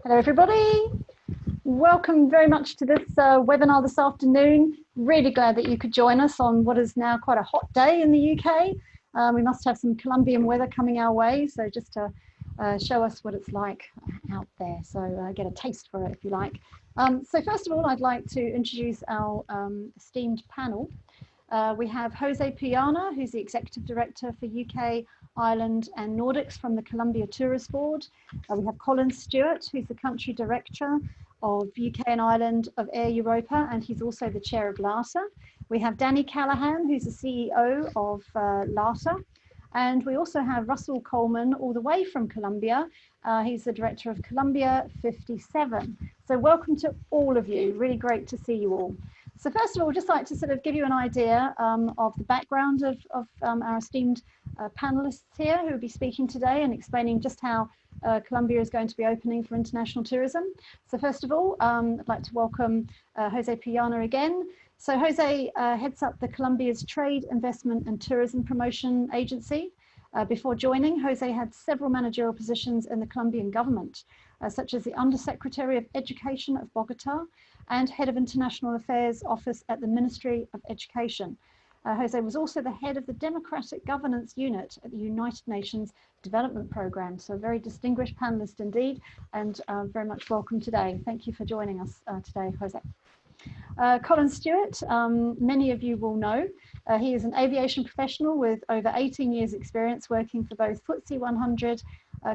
Hello, everybody. Welcome very much to this webinar this afternoon. Really glad that you could join us on what is now quite a hot day in the UK. We must have some Colombian weather coming our way, so just to show us what it's like out there. So get a taste for it if you like. So first of all, I'd like to introduce our esteemed panel. We have Jose Puyana, who's the Executive Director for UK, Ireland and Nordics from the Colombia Tourist Board. We have Colin Stewart, who's the Country Director of UK and Ireland of Air Europa, and he's also the Chair of Lata. We have Danny Callahan, who's the CEO of Lata. And we also have Russell Coleman, all the way from Colombia. He's the Director of Colombia 57. So welcome to all of you. Really great to see you all. So first of all, just like to sort of give you an idea of the background of our esteemed panelists here who will be speaking today and explaining just how Colombia is going to be opening for international tourism. So first of all, I'd like to welcome Jose Puyana again. So Jose heads up the Colombia's Trade, Investment and Tourism Promotion Agency. Before joining, Jose had several managerial positions in the Colombian government, such as the Undersecretary of Education of Bogota and Head of International Affairs Office at the Ministry of Education. Jose was also the head of the Democratic Governance Unit at the United Nations Development Programme. So a very distinguished panelist indeed, and very much welcome today. Thank you for joining us today, Jose. Colin Stewart, many of you will know. He is an aviation professional with over 18 years experience working for both FTSE 100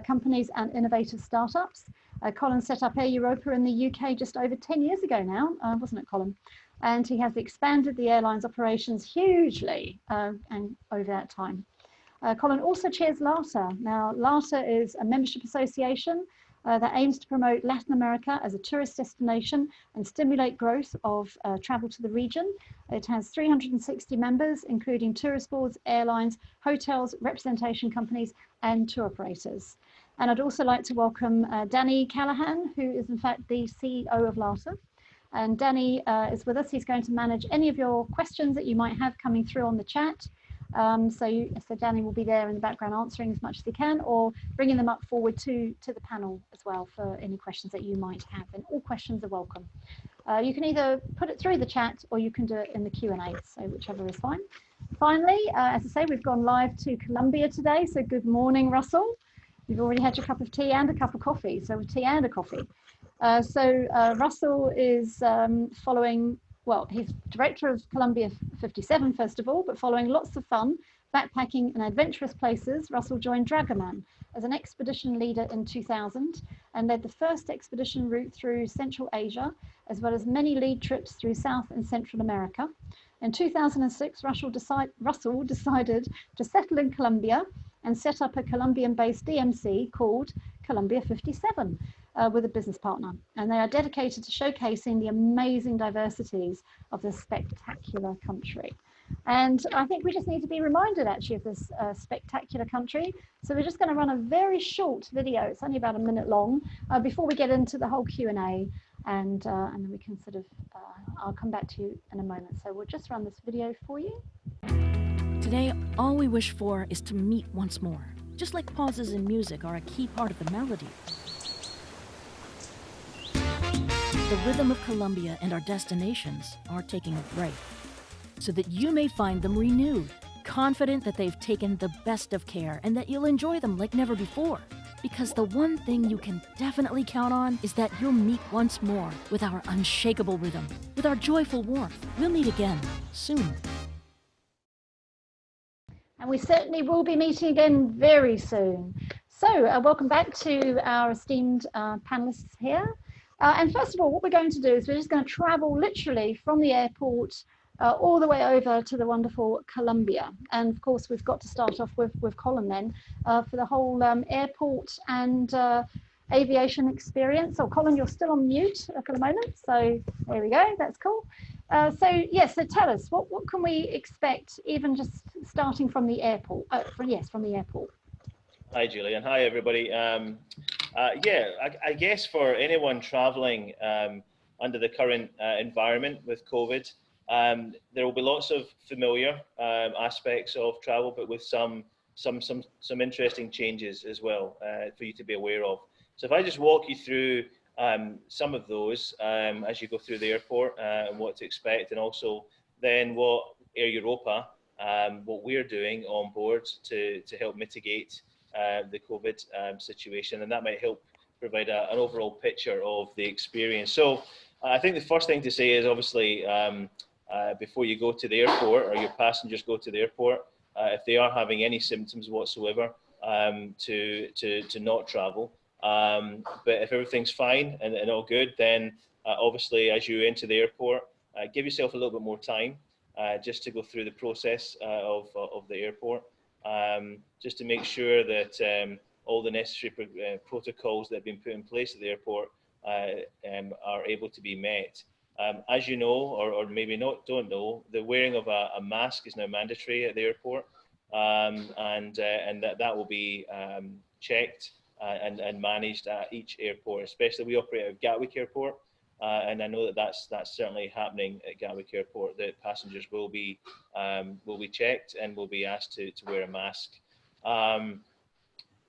companies and innovative startups. Colin set up Air Europa in the UK just over 10 years ago now, wasn't it, Colin? And he has expanded the airline's operations hugely and over that time. Colin also chairs Lata. Now, Lata is a membership association that aims to promote Latin America as a tourist destination and stimulate growth of travel to the region. It has 360 members, including tourist boards, airlines, hotels, representation companies, and tour operators. And I'd also like to welcome Danny Callahan, who is in fact the CEO of Lata. And Danny is with us. He's going to manage any of your questions that you might have coming through on the chat. So Danny will be there in the background answering as much as he can, or bringing them up forward to the panel as well for any questions that you might have. And all questions are welcome. You can either put it through the chat or you can do it in the Q&A, so whichever is fine. Finally, as I say, we've gone live to Colombia today. So good morning, Russell. You've already had your cup of tea and a cup of coffee, so a tea and a coffee. Russell is following, well, he's Director of Colombia 57, first of all, but following lots of fun, backpacking and adventurous places, Russell joined Dragoman as an expedition leader in 2000 and led the first expedition route through Central Asia, as well as many lead trips through South and Central America. In 2006, Russell decided to settle in Colombia and set up a Colombian-based DMC called Colombia 57 with a business partner. And they are dedicated to showcasing the amazing diversities of this spectacular country. And I think we just need to be reminded actually of this spectacular country. So we're just going to run a very short video. It's only about a minute long before we get into the whole Q&A. And then we can sort of, I'll come back to you in a moment. So we'll just run this video for you. Today, all we wish for is to meet once more. Just like pauses in music are a key part of the melody. The rhythm of Colombia and our destinations are taking a break, so that you may find them renewed, confident that they've taken the best of care and that you'll enjoy them like never before. Because the one thing you can definitely count on is that you'll meet once more with our unshakable rhythm, with our joyful warmth. We'll meet again soon. And we certainly will be meeting again very soon. So welcome back to our esteemed panelists here. And first of all, what we're going to do is we're just going to travel literally from the airport all the way over to the wonderful Colombia. And of course, we've got to start off with Colin then for the whole airport and aviation experience. So Colin, you're still on mute for the moment. So there we go, that's cool. So tell us, what can we expect even just starting from the airport? From the airport. Hi, Julian. Hi, everybody. I guess for anyone traveling under the current environment with COVID, there will be lots of familiar aspects of travel, but with some interesting changes as well for you to be aware of. So if I just walk you through some of those as you go through the airport and what to expect, and also then what Air Europa, what we're doing on board to help mitigate the COVID situation, and that might help provide an overall picture of the experience. So I think the first thing to say is obviously before you go to the airport, or your passengers go to the airport, if they are having any symptoms whatsoever, to not travel. But if everything's fine and all good, then obviously as you enter the airport, give yourself a little bit more time just to go through the process of the airport, just to make sure that all the necessary protocols that have been put in place at the airport are able to be met. As you know, or maybe don't know, the wearing of a mask is now mandatory at the airport, and that will be checked and managed at each airport. Especially we operate at Gatwick Airport, and I know that that's certainly happening at Gatwick Airport. That passengers will be checked and will be asked to wear a mask.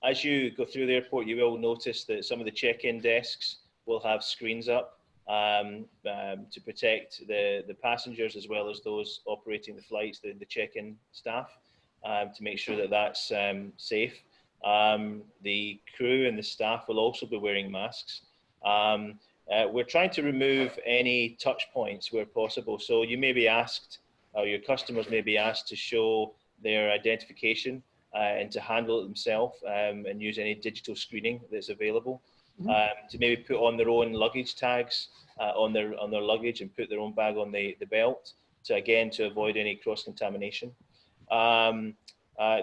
As you go through the airport, you will notice that some of the check-in desks will have screens up to protect the passengers as well as those operating the flights, the check-in staff, to make sure that that's safe. The crew and the staff will also be wearing masks. We're trying to remove any touch points where possible. So you may be asked, or your customers may be asked to show their identification and to handle it themselves and use any digital screening that's available. To maybe put on their own luggage tags on their luggage and put their own bag on the belt to avoid any cross-contamination.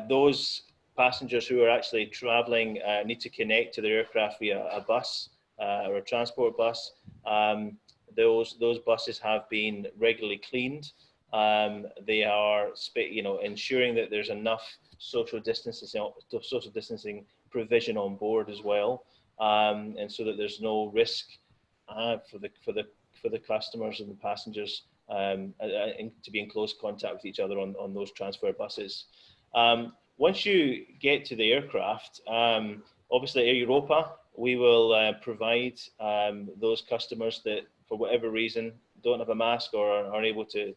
Those passengers who are actually traveling need to connect to their aircraft via a bus or a transport bus. Those buses have been regularly cleaned. They are, ensuring that there's enough social distancing provision on board as well, and so that there's no risk for the customers and the passengers to be in close contact with each other on those transfer buses. Once you get to the aircraft, obviously Air Europa, we will provide those customers that for whatever reason don't have a mask or aren't able to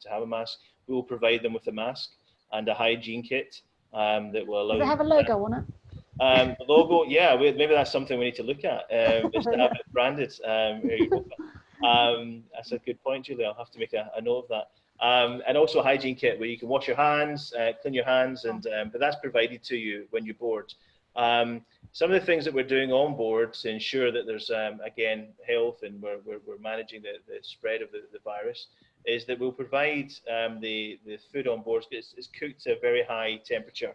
have a mask. We will provide them with a mask and a hygiene kit that will allow. Does it have a logo on it? The logo, yeah, maybe that's something we need to look at. Is to have it branded Air Europa. That's a good point, Julie. I'll have to make a note of that. And also a hygiene kit where you can wash your hands, clean your hands, and but that's provided to you when you board. Some of the things that we're doing on board to ensure that there's again health and we're managing the spread of the virus is that we'll provide the food on board. It's cooked to a very high temperature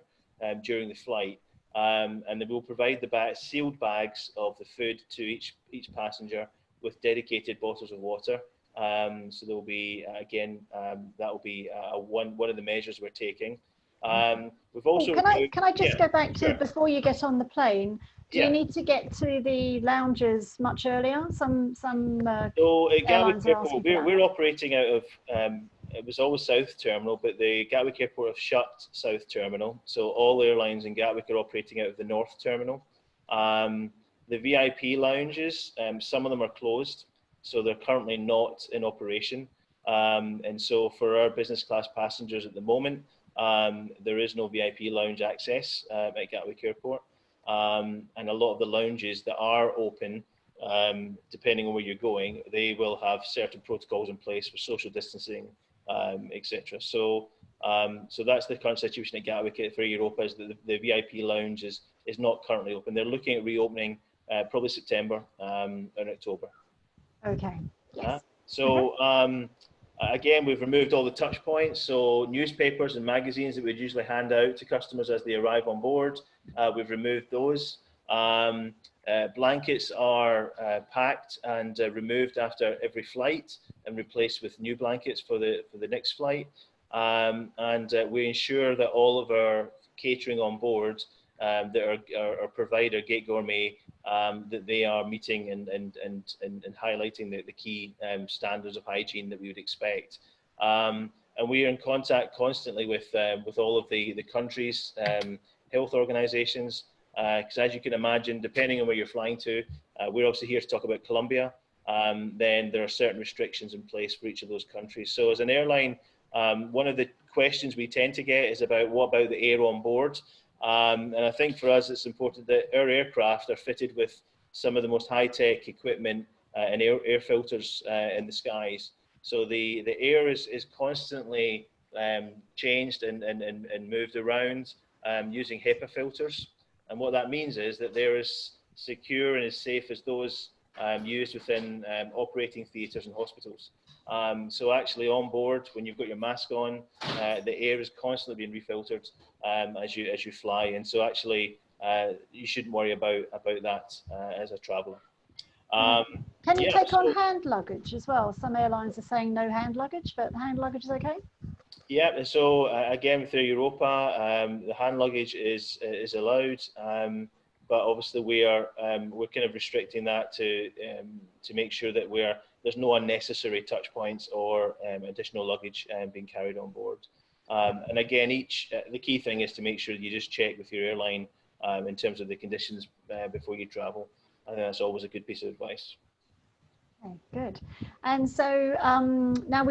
during the flight, and then we'll provide the sealed bags of the food to each passenger with dedicated bottles of water. So there will be that will be one of the measures we're taking. We've also can I just go back to before you get on the plane? Do you need to get to the lounges much earlier? Some so at Gatwick Airport, we're operating out of it was always South Terminal, but the Gatwick Airport have shut South Terminal, so all airlines in Gatwick are operating out of the North Terminal. The VIP lounges, some of them are closed, so they're currently not in operation. And so for our business class passengers at the moment, there is no VIP lounge access at Gatwick Airport. And a lot of the lounges that are open, depending on where you're going, they will have certain protocols in place for social distancing, etc. So that's the current situation at Gatwick for Europa, is that the VIP lounge is not currently open. They're looking at reopening probably September or October. Okay. Yes. So again, we've removed all the touch points. So newspapers and magazines that we'd usually hand out to customers as they arrive on board, we've removed those. Blankets are packed and removed after every flight and replaced with new blankets for the next flight. And we ensure that all of our catering on board that our provider, Gate Gourmet, that they are meeting and highlighting the key standards of hygiene that we would expect. And we are in contact constantly with all of the countries' health organizations, because as you can imagine, depending on where you're flying to, we're obviously here to talk about Colombia. Then there are certain restrictions in place for each of those countries. So as an airline, one of the questions we tend to get is about what about the air on board? And I think for us, it's important that our aircraft are fitted with some of the most high-tech equipment and air filters in the skies. So the air is constantly changed and moved around using HEPA filters. And what that means is that they're as secure and as safe as those used within operating theatres and hospitals. So actually on board, when you've got your mask on, the air is constantly being refiltered as you fly. And so actually, you shouldn't worry about that as a traveller. Can you take on hand luggage as well? Some airlines are saying no hand luggage, but hand luggage is okay? Yeah, and so again, through Europa, the hand luggage is allowed, but obviously we're kind of restricting that to make sure that there's no unnecessary touch points or additional luggage being carried on board. And again, the key thing is to make sure that you just check with your airline in terms of the conditions before you travel. I think that's always a good piece of advice. Okay, good. And so now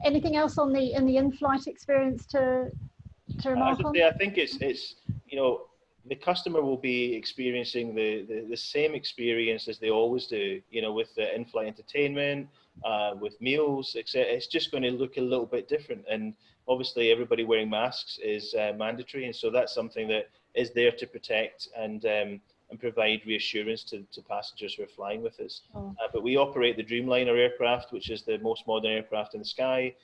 anything else on in the in-flight experience to remark on? I think it's the customer will be experiencing the same experience as they always do, with the in-flight entertainment, with meals, etc. It's just going to look a little bit different. And obviously everybody wearing masks is mandatory. And so that's something that is there to protect and provide reassurance to passengers who are flying with us. But we operate the Dreamliner aircraft, which is the most modern aircraft in the sky.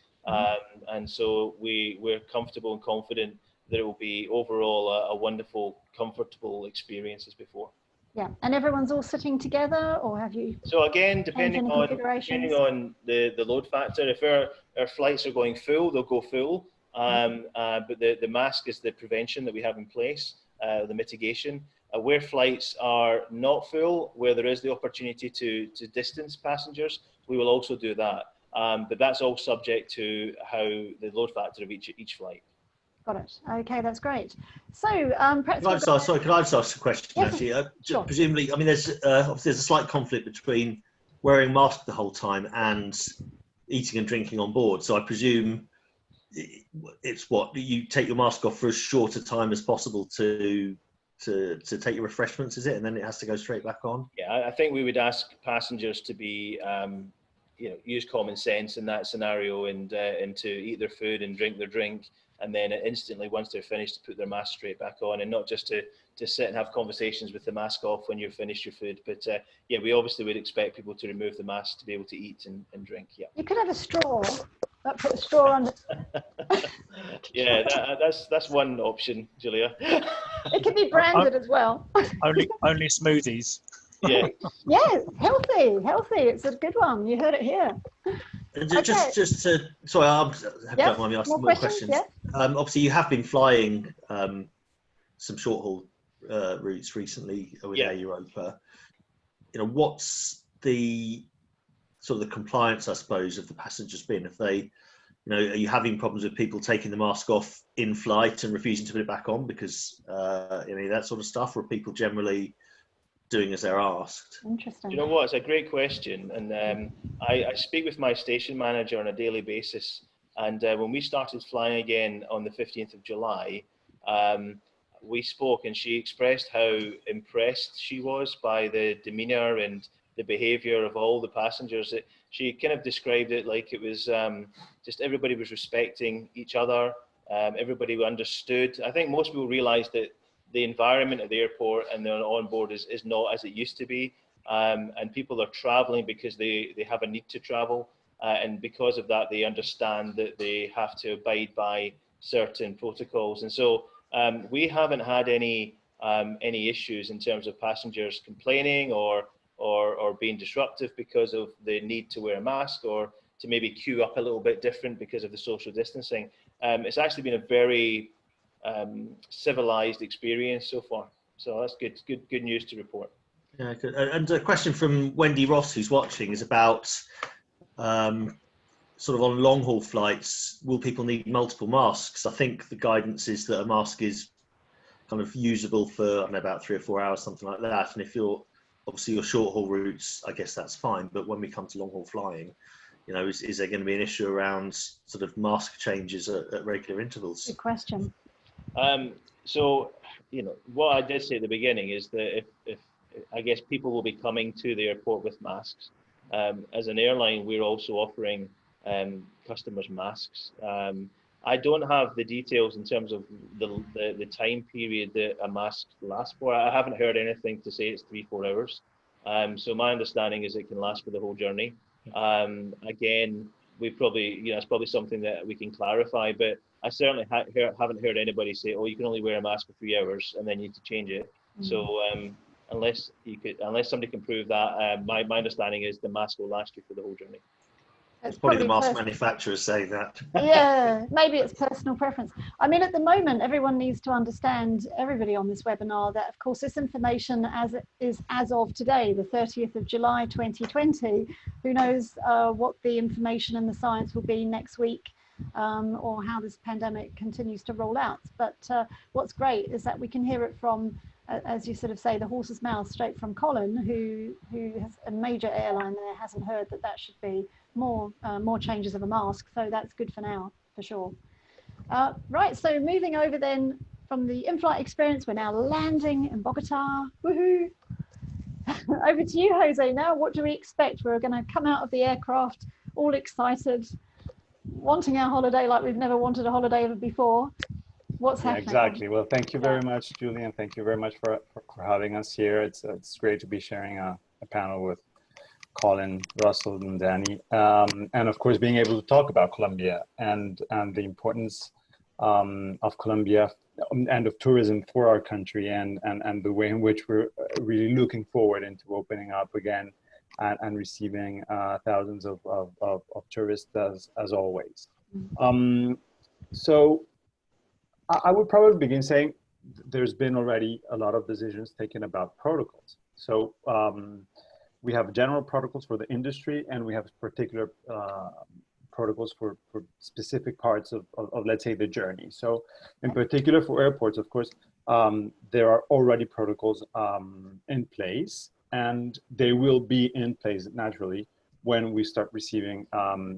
And so we're comfortable and confident that it will be overall a wonderful, comfortable experience as before. Yeah, and everyone's all sitting together, or have you? So again, depending on the load factor, if our flights are going full, they'll go full. But the mask is the prevention that we have in place, the mitigation. Where flights are not full, where there is the opportunity to distance passengers, we will also do that. But that's all subject to how the load factor of each flight. Got it. Okay, that's great. So perhaps could I just ask a question? Yes, actually, sure. Presumably, I mean, obviously there's a slight conflict between wearing masks the whole time and eating and drinking on board. So I presume it's what you take your mask off for as short a time as possible to take your refreshments, is it? And then it has to go straight back on? Yeah, I think we would ask passengers to be, use common sense in that scenario and to eat their food and drink their drink. And then instantly, once they're finished, to put their mask straight back on, and not just to sit and have conversations with the mask off when you've finished your food. But yeah, we obviously would expect people to remove the mask to be able to eat and drink. Yeah. You could have a straw. Put a straw under. Yeah, that's one option, Julia. It could be branded as well. Only smoothies. Yeah. Yeah, healthy. It's a good one. You heard it here. Just to, sorry, don't mind me asking more questions. Yeah. Obviously, you have been flying some short haul routes recently with Air Europa. What's the sort of the compliance, I suppose, of the passengers been? If they, are you having problems with people taking the mask off in flight and refusing to put it back on because that sort of stuff, or are people generally doing as they're asked? Interesting. You know what? It's a great question, and I speak with my station manager on a daily basis. And when we started flying again on the 15th of July, we spoke, and she expressed how impressed she was by the demeanour and the behaviour of all the passengers. She kind of described it like it was just everybody was respecting each other. Everybody understood. I think most people realised that the environment at the airport and the on board is not as it used to be, and people are traveling because they have a need to travel, and because of that they understand that they have to abide by certain protocols. And so we haven't had any issues in terms of passengers complaining or being disruptive because of the need to wear a mask or to maybe queue up a little bit different because of the social distancing. It's actually been a very civilized experience so far, so that's good news to report. Yeah, good. And a question from Wendy Ross, who's watching, is about sort of on long haul flights, will people need multiple masks? I think the guidance is that a mask is kind of usable for about 3 or 4 hours, something like that. And if you're obviously your short haul routes, I guess that's fine, but when we come to long haul flying, you know, is there going to be an issue around sort of mask changes at regular intervals? Good question. So, you know, what I did say at the beginning is that if I guess people will be coming to the airport with masks. As an airline, we're also offering customers masks. I don't have the details in terms of the time period that a mask lasts for. I haven't heard anything to say it's 3-4 hours. So my understanding is it can last for the whole journey. Again, we probably, you know, it's probably something that we can clarify, but I certainly haven't heard anybody say, oh, you can only wear a mask for 3 hours and then you need to change it. So unless somebody can prove that, my understanding is the mask will last you for the whole journey. It's probably the mask manufacturers saying that. Yeah, maybe it's personal preference. I mean, at the moment, everyone needs to understand, everybody on this webinar, that of course this information as of today, the 30th of July 2020, who knows what the information and the science will be next week, or how this pandemic continues to roll out. But what's great is that we can hear it from, as you sort of say, the horse's mouth, straight from Colin, who has a major airline there, hasn't heard that should be more changes of a mask. So that's good for now, for sure. Right, so moving over then from the in-flight experience, we're now landing in Bogota. Woohoo! Over to you, Jose. Now, what do we expect? We're going to come out of the aircraft all excited, wanting our holiday like we've never wanted a holiday ever before. What's happening? Exactly. Well, thank you very much, Julian. Thank you very much for having us here. It's great to be sharing a panel with Colin, Russell, and Danny, and of course being able to talk about Colombia and the importance of Colombia and of tourism for our country, and the way in which we're really looking forward into opening up again and receiving thousands of tourists as always. So I would probably begin saying there's been already a lot of decisions taken about protocols. So we have general protocols for the industry, and we have particular protocols for specific parts of, let's say, the journey. So in particular for airports, of course, there are already protocols in place, and they will be in place naturally when we start receiving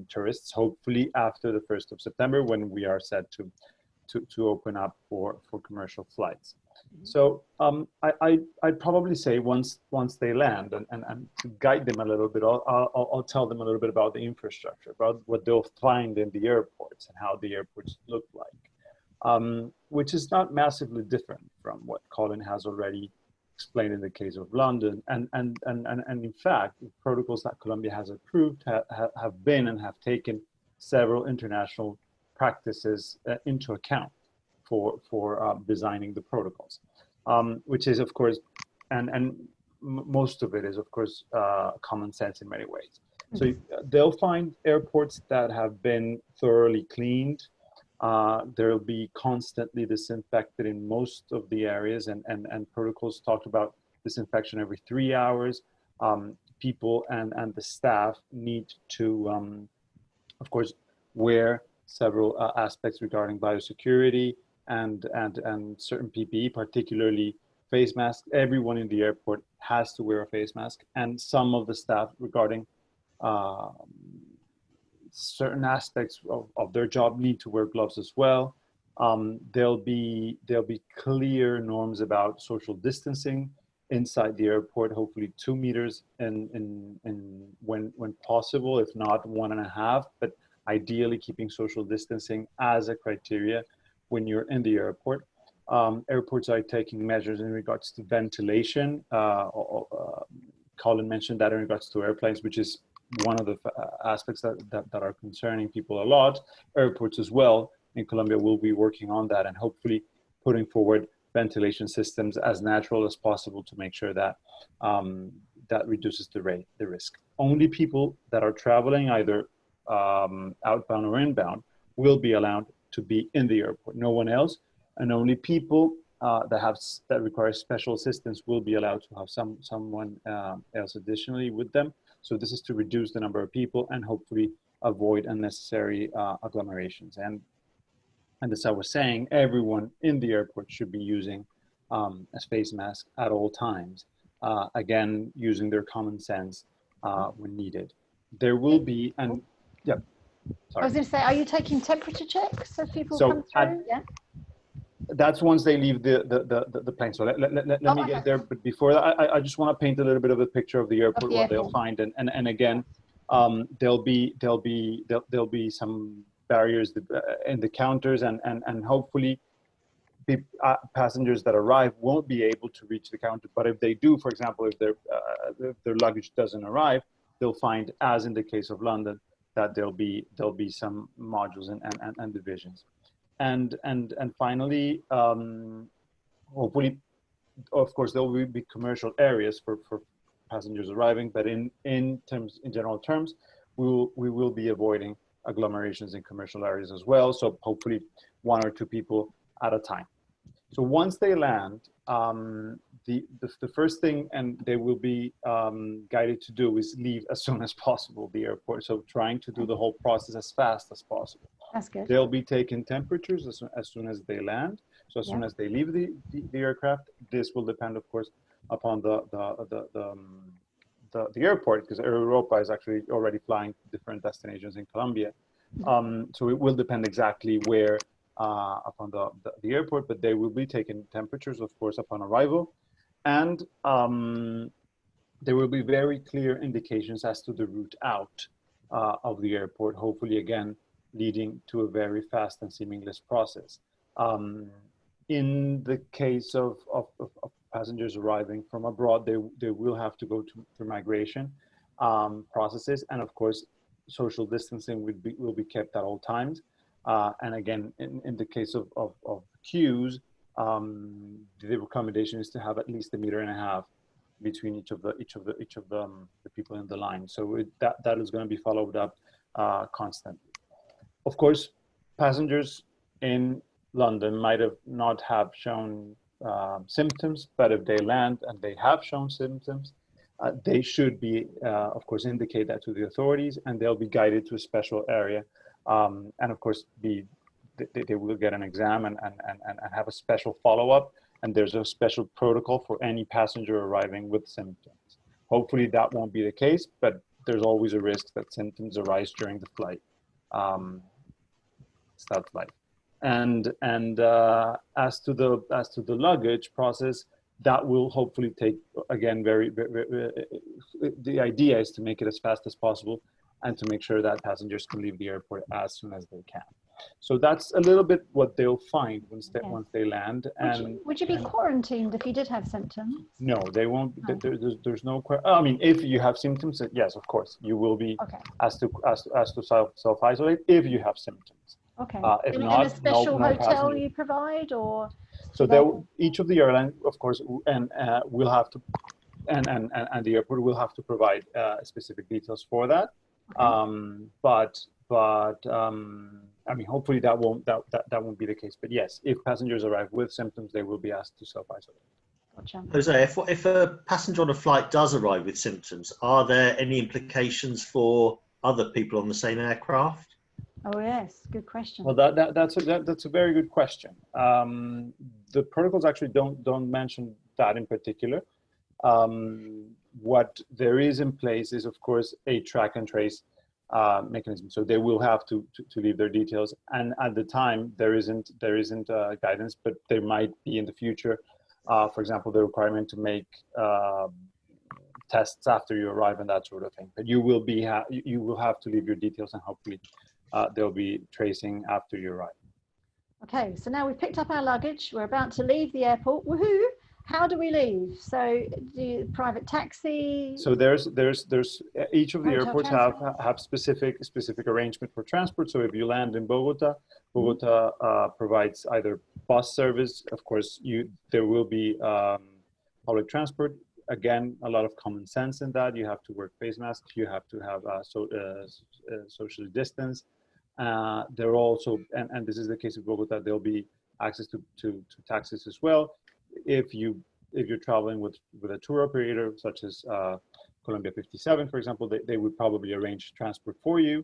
tourists, hopefully after the 1st of September, when we are set to open up for commercial flights. So I'd probably say once they land, and to guide them a little bit, I'll tell them a little bit about the infrastructure, about what they'll find in the airports and how the airports look like, which is not massively different from what Colin has already explained in the case of London. And in fact, the protocols that Colombia has approved have been and have taken several international practices into account for designing the protocols, which is, of course, and most of it is, of course, common sense in many ways. So they'll find airports that have been thoroughly cleaned. They'll be constantly disinfected in most of the areas, and protocols talked about disinfection every 3 hours. People and the staff need to, of course, wear several aspects regarding biosecurity and certain PPE, particularly face masks. Everyone in the airport has to wear a face mask, and some of the staff regarding certain aspects of their job need to wear gloves as well. There'll be clear norms about social distancing inside the airport, hopefully 2 meters in when possible, if not 1.5, but ideally keeping social distancing as a criteria when you're in the airport. Airports are taking measures in regards to ventilation. Colin mentioned that in regards to airplanes, which is one of the aspects that are concerning people a lot. Airports as well in Colombia will be working on that and hopefully putting forward ventilation systems as natural as possible to make sure that that reduces the risk. Only people that are traveling either outbound or inbound will be allowed to be in the airport. No one else, and only people that require special assistance will be allowed to have someone else additionally with them. So this is to reduce the number of people and hopefully avoid unnecessary agglomerations. And as I was saying, everyone in the airport should be using a face mask at all times. again, using their common sense when needed. There will be, and yeah, sorry. I was going to say, are you taking temperature checks as people So come through? Yeah. That's once they leave the plane. So let me get there. But before that, I just want to paint a little bit of a picture of the airport, what they'll find. And again, there'll be some barriers in the counters, and hopefully passengers that arrive won't be able to reach the counter. But if they do, for example, if their luggage doesn't arrive, they'll find, as in the case of London, that there'll be some modules and divisions. And finally, hopefully, of course, there will be commercial areas for passengers arriving, but in general terms, we will be avoiding agglomerations in commercial areas as well. So hopefully 1 or 2 people at a time. So once they land, the first thing, and they will be guided to do, is leave as soon as possible the airport. So trying to do the whole process as fast as possible. That's good. They'll be taking temperatures as soon as they land. So as soon as they leave the aircraft, this will depend, of course, upon the airport, because Europa is actually already flying different destinations in Colombia. So it will depend exactly where upon the airport, but they will be taking temperatures, of course, upon arrival. And there will be very clear indications as to the route out of the airport, hopefully, again, leading to a very fast and seamless process. In the case of passengers arriving from abroad, they will have to go through migration processes, and of course, social distancing will be kept at all times. And again, in the case of queues, the recommendation is to have at least 1.5 meters between each of the people in the line. So that is going to be followed up constantly. Of course, passengers in London might not have shown symptoms, but if they land and they have shown symptoms, they should be, of course, indicate that to the authorities, and they'll be guided to a special area. And of course, they will get an exam and have a special follow-up. And there's a special protocol for any passenger arriving with symptoms. Hopefully that won't be the case, but there's always a risk that symptoms arise during the flight. Start flight. And as to the luggage process, that will hopefully take, again, the idea is to make it as fast as possible and to make sure that passengers can leave the airport as soon as they can. So that's a little bit what they'll find once they land. And would you be quarantined if you did have symptoms? No, they won't. Oh. There's no. I mean, if you have symptoms, yes, of course, you will be asked to self-isolate if you have symptoms. Okay. If in not, a special hotel passenger. you provide, or so each of the airlines, of course, will have to, and the airport will have to provide specific details for that. Okay. But I mean, hopefully that won't be the case. But yes, if passengers arrive with symptoms, they will be asked to self-isolate. Gotcha. Jose, if a passenger on a flight does arrive with symptoms, are there any implications for other people on the same aircraft? Oh yes, good question. Well, that's a very good question. The protocols actually don't mention that in particular. What there is in place is, of course, a track and trace mechanism. So they will have to leave their details. And at the time, there isn't guidance, but there might be in the future. For example, the requirement to make tests after you arrive and that sort of thing. But you will have to leave your details, and hopefully they'll be tracing after you arrive. Okay, so now we've picked up our luggage. We're about to leave the airport. Woohoo! How do we leave? So, private taxi? So there's each of the Hotel airports have specific arrangement for transport. So if you land in Bogota provides either bus service. Of course, there will be public transport. Again, a lot of common sense in that. You have to wear face masks. You have to have socially distance. There are also, and this is the case of Bogota, there'll be access to taxis as well. If you're traveling with a tour operator such as Colombia 57, for example, they would probably arrange transport for you.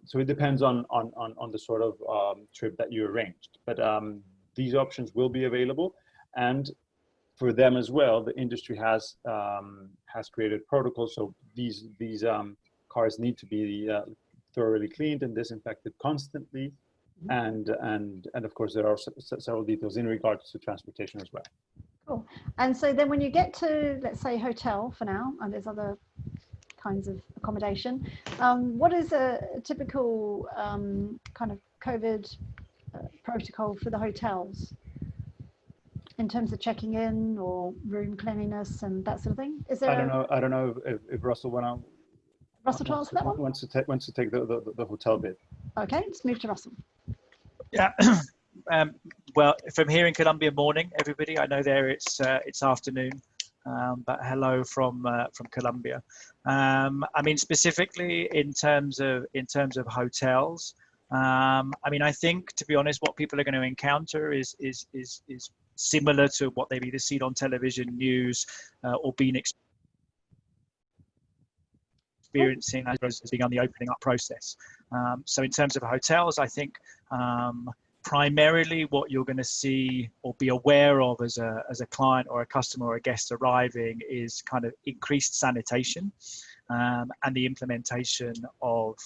So it depends on the sort of trip that you arranged. But these options will be available, and for them as well, the industry has created protocols. So these cars need to be thoroughly cleaned and disinfected constantly, and of course there are several details in regards to transportation as well. Cool. And so then when you get to, let's say, hotel for now, and there's other kinds of accommodation, what is a typical kind of COVID protocol for the hotels in terms of checking in or room cleanliness and that sort of thing? Is there? I don't know if Russell wants to answer that one? wants to take the hotel bit. Okay, let's move to Russell. Yeah. Well, from here in Colombia morning, everybody. I know there it's afternoon, but hello from Colombia. I mean, specifically in terms of hotels. I mean, I think, to be honest, what people are going to encounter is similar to what they've either seen on television, news, or been experiencing as being on the opening up process. So in terms of hotels, I think primarily what you're going to see or be aware of as a client or a customer or a guest arriving is kind of increased sanitation. And the implementation of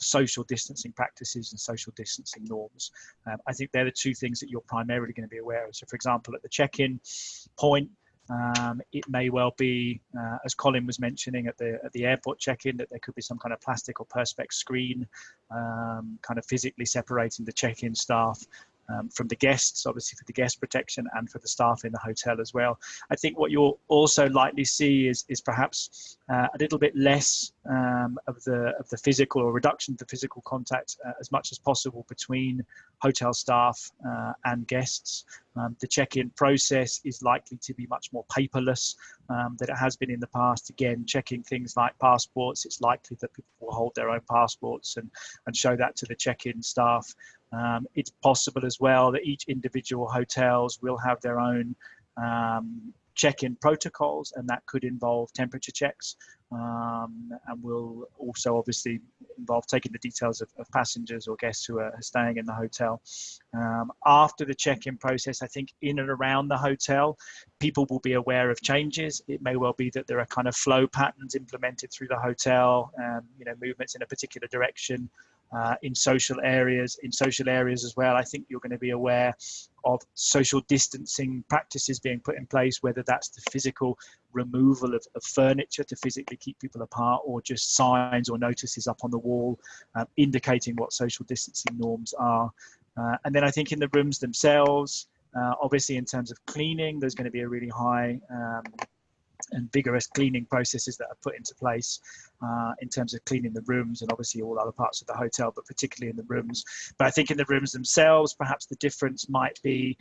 social distancing practices and social distancing norms. I think they're the two things that you're primarily going to be aware of. So, for example, at the check-in point, it may well be, as Colin was mentioning at the airport check-in, that there could be some kind of plastic or perspex screen, kind of physically separating the check-in staff from the guests, obviously for the guest protection and for the staff in the hotel as well. I think what you'll also likely see is perhaps a little bit less of the physical, or reduction of the physical contact as much as possible between hotel staff and guests. The check-in process is likely to be much more paperless than it has been in the past. Again, checking things like passports, it's likely that people will hold their own passports and show that to the check-in staff. It's possible as well that each individual hotels will have their own check-in protocols, and that could involve temperature checks, and will also obviously involve taking the details of passengers or guests who are staying in the hotel. After the check-in process, I think in and around the hotel, people will be aware of changes. It may well be that there are kind of flow patterns implemented through the hotel, movements in a particular direction. In social areas as well. I think you're going to be aware of social distancing practices being put in place, whether that's the physical removal of furniture to physically keep people apart, or just signs or notices up on the wall indicating what social distancing norms are. And then I think in the rooms themselves, obviously in terms of cleaning, there's going to be a really high and vigorous cleaning processes that are put into place in terms of cleaning the rooms, and obviously all other parts of the hotel, but particularly in the rooms. But I think in the rooms themselves, perhaps the difference might be,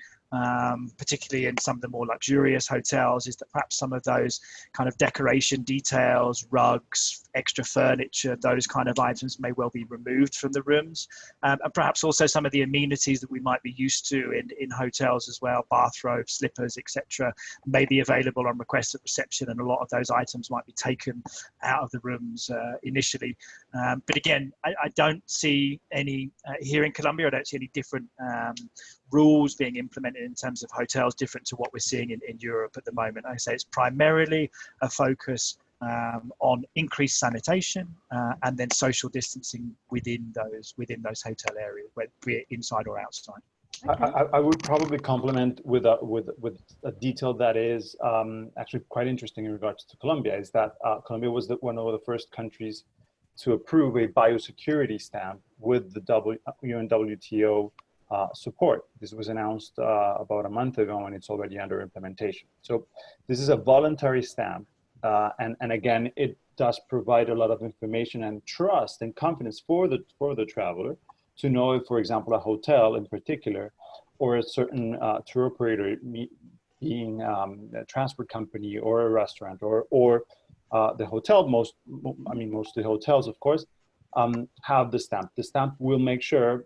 particularly in some of the more luxurious hotels, is that perhaps some of those kind of decoration details, rugs, extra furniture, those kind of items may well be removed from the rooms. And perhaps also some of the amenities that we might be used to in hotels as well, bathrobes, slippers, etc., may be available on request at reception, and a lot of those items might be taken out of the rooms initially. But again, I don't see any, here in Colombia, I don't see any different rules being implemented in terms of hotels different to what we're seeing in Europe at the moment. I say it's primarily a focus on increased sanitation and then social distancing within those hotel areas, whether it inside or outside. Okay. I would probably complement with a detail that is actually quite interesting in regards to Colombia, is that Colombia was one of the first countries to approve a biosecurity stamp with the UNWTO support. This was announced about a month ago, and it's already under implementation. So this is a voluntary stamp, and again, it does provide a lot of information and trust and confidence for the traveler to know if, for example, a hotel in particular, or a certain tour operator, being a transport company or a restaurant, or the hotel, most of the hotels, of course, have the stamp. The stamp will make sure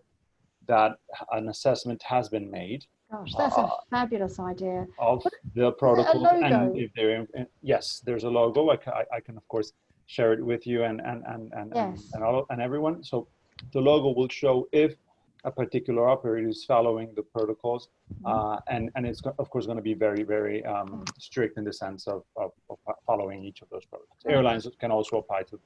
that an assessment has been made. Gosh, that's a fabulous idea. Of the protocol, and if they're yes, there's a logo. I can of course share it with you and yes. and everyone. So the logo will show if a particular operator is following the protocols, and it's of course going to be very, very strict in the sense of following each of those protocols. Airlines can also apply to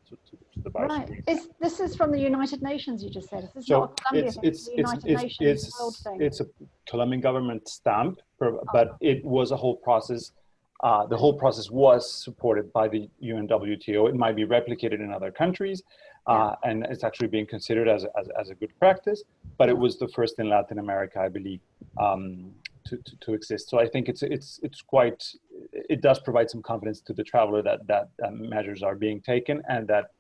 the biosecurity. Right. This is from the United Nations, you just said. This is So not a Colombia thing, it's the United Nations world thing. It's a Colombian government stamp, but it was a whole process. The whole process was supported by the UNWTO. It might be replicated in other countries, and it's actually being considered as a good practice. But it was the first in Latin America, I believe, to exist. So I think it does provide some confidence to the traveler that measures are being taken and that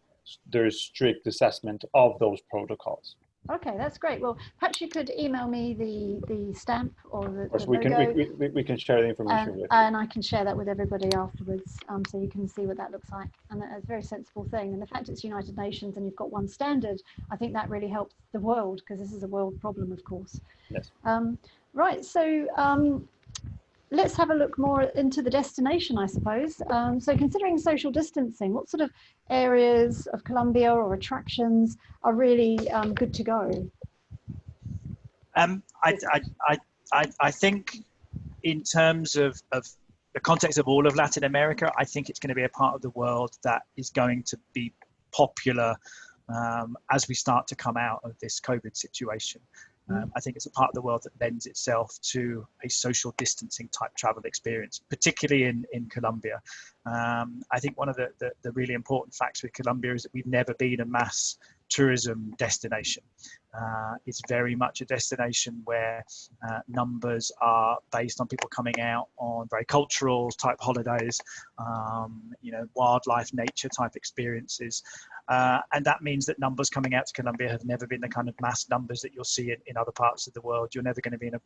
there is strict assessment of those protocols. Okay, that's great. Well, perhaps you could email me the stamp or the logo. We can share the information with you. And I can share that with everybody afterwards, so you can see what that looks like. And that's a very sensible thing. And the fact it's United Nations and you've got one standard, I think that really helps the world, because this is a world problem, of course. Yes. Right, so let's have a look more into the destination, I suppose. So considering social distancing, what sort of areas of Colombia or attractions are really good to go? I think in terms of the context of all of Latin America, I think it's going to be a part of the world that is going to be popular as we start to come out of this COVID situation. I think it's a part of the world that lends itself to a social distancing type travel experience, particularly in Colombia. I think one of the really important facts with Colombia is that we've never been a mass tourism destination. It's very much a destination where numbers are based on people coming out on very cultural type holidays, wildlife, nature type experiences. And that means that numbers coming out to Colombia have never been the kind of mass numbers that you'll see in other parts of the world. You're never going to be in a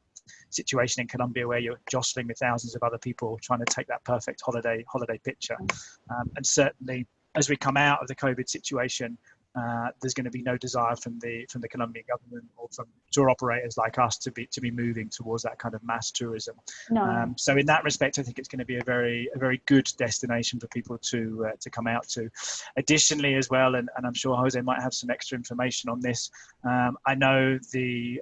situation in Colombia where you're jostling with thousands of other people trying to take that perfect holiday picture. And certainly as we come out of the COVID situation, there's going to be no desire from the Colombian government or from tour operators like us to be moving towards that kind of mass tourism. No. So in that respect, I think it's going to be a very good destination for people to come out to. Additionally, as well, and I'm sure Jose might have some extra information on this. I know the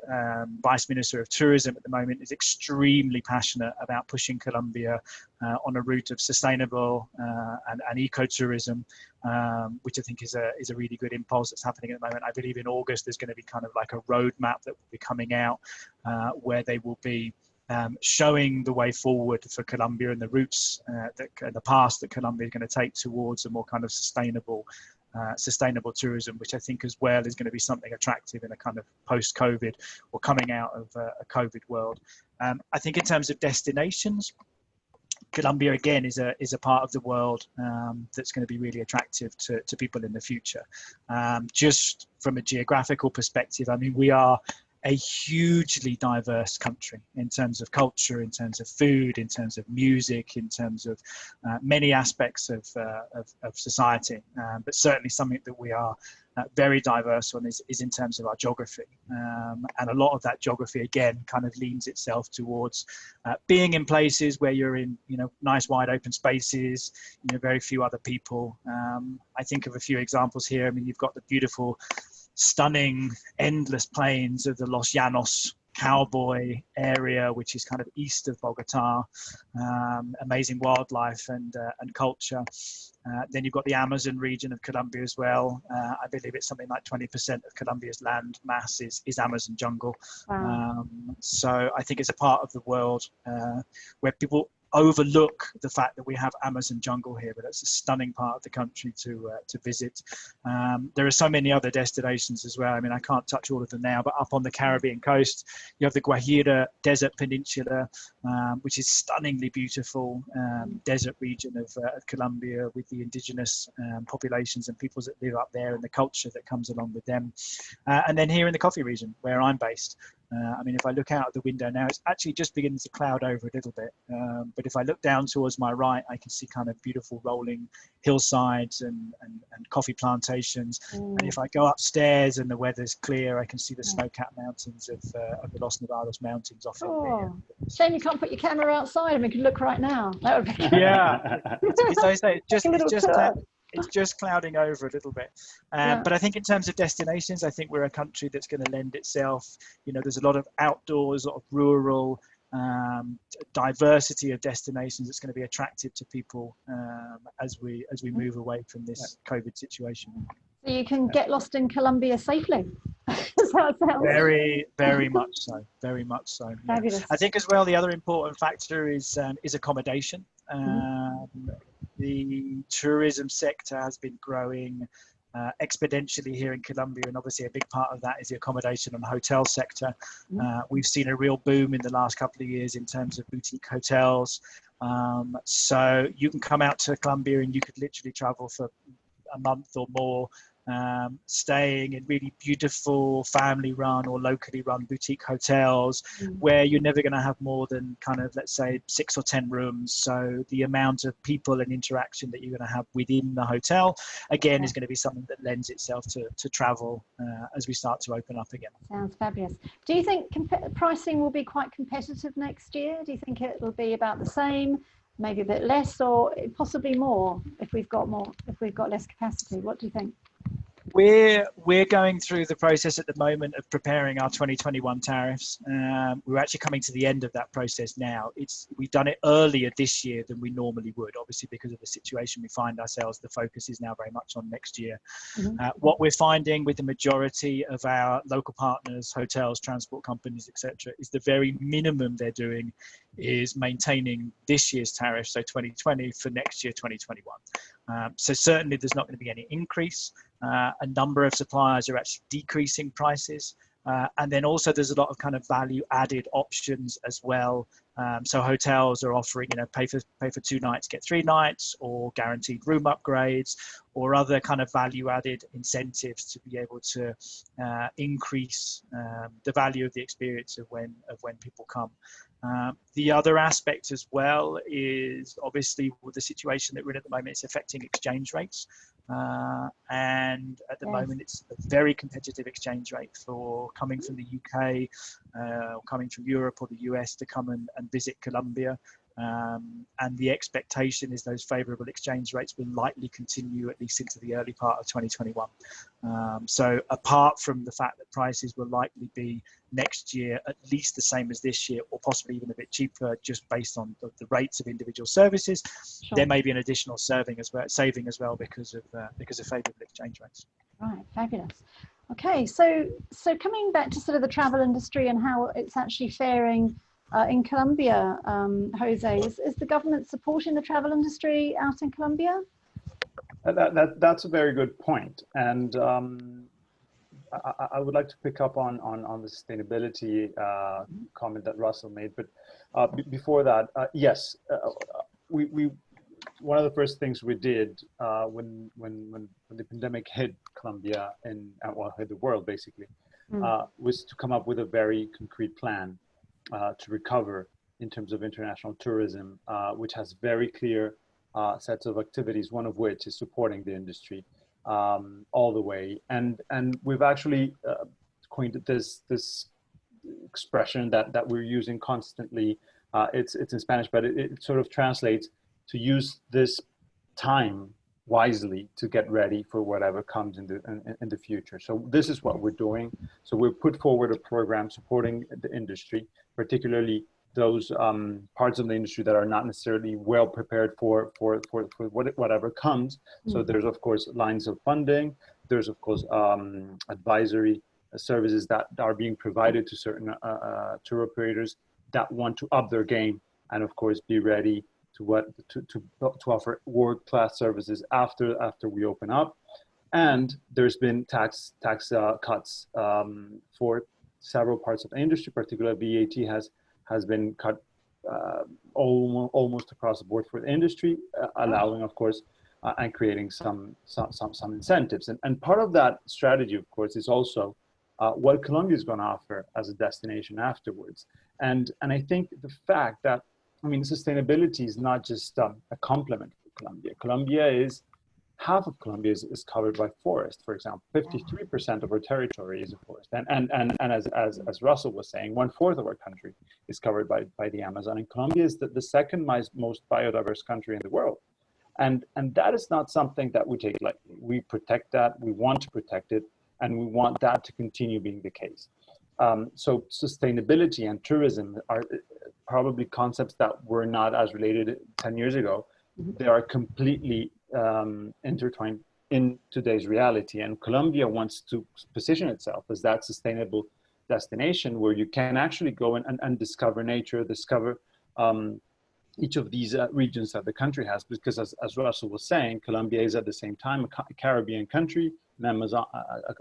Vice Minister of Tourism at the moment is extremely passionate about pushing Colombia on a route of sustainable and ecotourism, which I think is a really good impulse that's happening at the moment. I believe in August there's going to be kind of like a roadmap that will be coming out where they will be showing the way forward for Colombia and the routes the path that Colombia is going to take towards a more kind of sustainable tourism, which I think as well is going to be something attractive in a kind of post-COVID or coming out of a COVID world. I think in terms of destinations, Colombia again is a part of the world that's going to be really attractive to people in the future. Just from a geographical perspective, I mean, we are a hugely diverse country in terms of culture, in terms of food, in terms of music, in terms of many aspects of society, but certainly something that we are very diverse on is in terms of our geography. And a lot of that geography, again, kind of leans itself towards being in places where you're in, nice wide open spaces, very few other people. I think of a few examples here. I mean, you've got the beautiful, stunning, endless plains of the Los Llanos cowboy area, which is kind of east of Bogota, amazing wildlife and culture. Then you've got the Amazon region of Colombia as well. I believe it's something like 20% of Colombia's land mass is Amazon jungle. Wow. So I think it's a part of the world where people overlook the fact that we have Amazon jungle here, but it's a stunning part of the country to visit. There are so many other destinations as well. I mean, I can't touch all of them now, but up on the Caribbean coast, you have the Guajira Desert Peninsula, which is stunningly beautiful desert region of Colombia with the indigenous populations and peoples that live up there and the culture that comes along with them. And then here in the coffee region, where I'm based, I mean, if I look out the window now, it's actually just beginning to cloud over a little bit. But if I look down towards my right, I can see kind of beautiful rolling hillsides and coffee plantations. And if I go upstairs and the weather's clear, I can see the snow-capped mountains of the Los Nevados Mountains off Oh, shame you can't put your camera outside and we can look right now. That would be Yeah. As I say, it's just clouding over a little bit. But I think in terms of destinations, I think we're a country that's going to lend itself. There's a lot of outdoors, a lot of rural, diversity of destinations that's going to be attractive to people as we move away from this COVID situation. So you can get lost in Colombia safely. Very, very much so. Very much so. Yeah. I think as well, the other important factor is accommodation. The tourism sector has been growing exponentially here in Colombia, and obviously a big part of that is the accommodation and hotel sector. We've seen a real boom in the last couple of years in terms of boutique hotels. So you can come out to Colombia and you could literally travel for a month or more, staying in really beautiful family run or locally run boutique hotels where you're never going to have more than kind of, let's say, 6 or 10 rooms. So the amount of people and interaction that you're going to have within the hotel, again, is going to be something that lends itself to travel as we start to open up again. Sounds fabulous. Do you think pricing will be quite competitive next year? Do you think it'll be about the same, maybe a bit less, or possibly more if we've got less capacity? What do you think? We're going through the process at the moment of preparing our 2021 tariffs. We're actually coming to the end of that process now. We've done it earlier this year than we normally would, obviously because of the situation we find ourselves. The focus is now very much on next year. What we're finding with the majority of our local partners, hotels, transport companies, etc., is the very minimum they're doing is maintaining this year's tariff, so 2020, for next year, 2021. So certainly there's not going to be any increase. A number of suppliers are actually decreasing prices. And then also there's a lot of kind of value added options as well. So hotels are offering, pay for 2 nights, get 3 nights, or guaranteed room upgrades, or other kind of value added incentives to be able to increase the value of the experience of when people come. The other aspect as well is obviously with the situation that we're in at the moment, it's affecting exchange rates. And at the moment, it's a very competitive exchange rate for coming from the UK, or coming from Europe or the US to come and visit Colombia. And the expectation is those favourable exchange rates will likely continue at least into the early part of 2021. So apart from the fact that prices will likely be next year at least the same as this year, or possibly even a bit cheaper, just based on the rates of individual services, there may be an additional saving as well because of favourable exchange rates. Right, fabulous. Okay, so coming back to sort of the travel industry and how it's actually faring in Colombia, Jose, is the government supporting the travel industry out in Colombia? That's a very good point, and I would like to pick up on the sustainability comment that Russell made. But before that, yes, we one of the first things we did when the pandemic hit Colombia and hit the world basically was to come up with a very concrete plan to recover in terms of international tourism, which has very clear sets of activities, one of which is supporting the industry all the way. And we've actually coined this expression that we're using constantly. It's in Spanish, but it sort of translates to use this time wisely to get ready for whatever comes in the future. So this is what we're doing. So we've put forward a program supporting the industry, particularly those parts of the industry that are not necessarily well prepared for whatever comes. So there's of course lines of funding. There's of course advisory services that are being provided to certain tour operators that want to up their game and of course be ready to offer world-class services after we open up. And there's been tax cuts for several parts of the industry. Particularly VAT has been cut almost across the board for the industry, allowing of course and creating some incentives. And part of that strategy of course is also what Colombia is going to offer as a destination afterwards. And I think the fact that, I mean, sustainability is not just a complement for Colombia. Half of Colombia is covered by forest, for example. 53% of our territory is a forest. And as Russell was saying, 1/4 of our country is covered by the Amazon. And Colombia is the second most biodiverse country in the world. And that is not something that we take lightly. We protect that, we want to protect it, and we want that to continue being the case. So sustainability and tourism are probably concepts that were not as related 10 years ago. They are completely intertwined in today's reality. And Colombia wants to position itself as that sustainable destination where you can actually go and discover nature, discover each of these regions that the country has, because as Russell was saying, Colombia is at the same time a Caribbean country, an Amazon,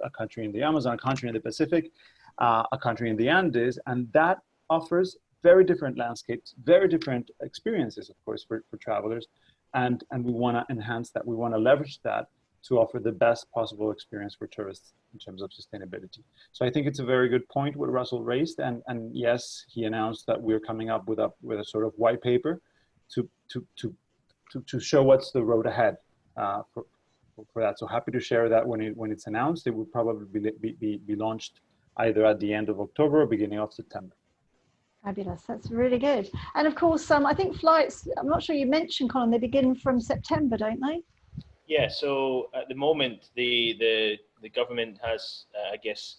a country in the Amazon, a country in the Pacific, a country in the Andes, and that offers very different landscapes, very different experiences, of course, for travelers. And we want to enhance that. We want to leverage that to offer the best possible experience for tourists in terms of sustainability. So I think it's a very good point what Russell raised. And yes, he announced that we're coming up with a sort of white paper to show what's the road ahead for that. So happy to share that when it's announced. It will probably be launched either at the end of October or beginning of September. Fabulous, that's really good. And of course, I think flights, I'm not sure you mentioned, Colin, they begin from September, don't they? Yeah, so at the moment, the government has, I guess,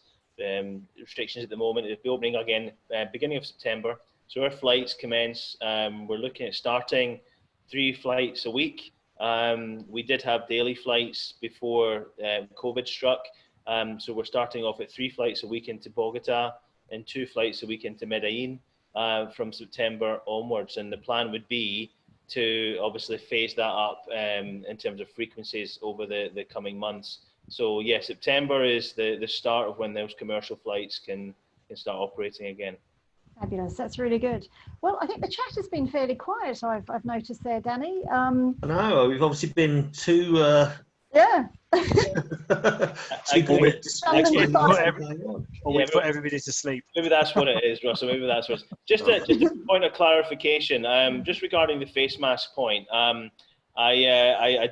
restrictions at the moment. It'll be opening again beginning of September. So our flights commence. We're looking at starting 3 flights a week. We did have daily flights before COVID struck. So we're starting off at 3 flights a week into Bogota and 2 flights a week into Medellin from September onwards. And the plan would be to obviously phase that up in terms of frequencies over the coming months. So yeah, September is the start of when those commercial flights can start operating again. Fabulous, that's really good. Well, I think the chat has been fairly quiet, I've noticed there, Danny. No, we've obviously been too... Yeah. I put everybody to sleep. Maybe that's what it is, Russell. Maybe that's what it is. Just a point of clarification. Just regarding the face mask point, I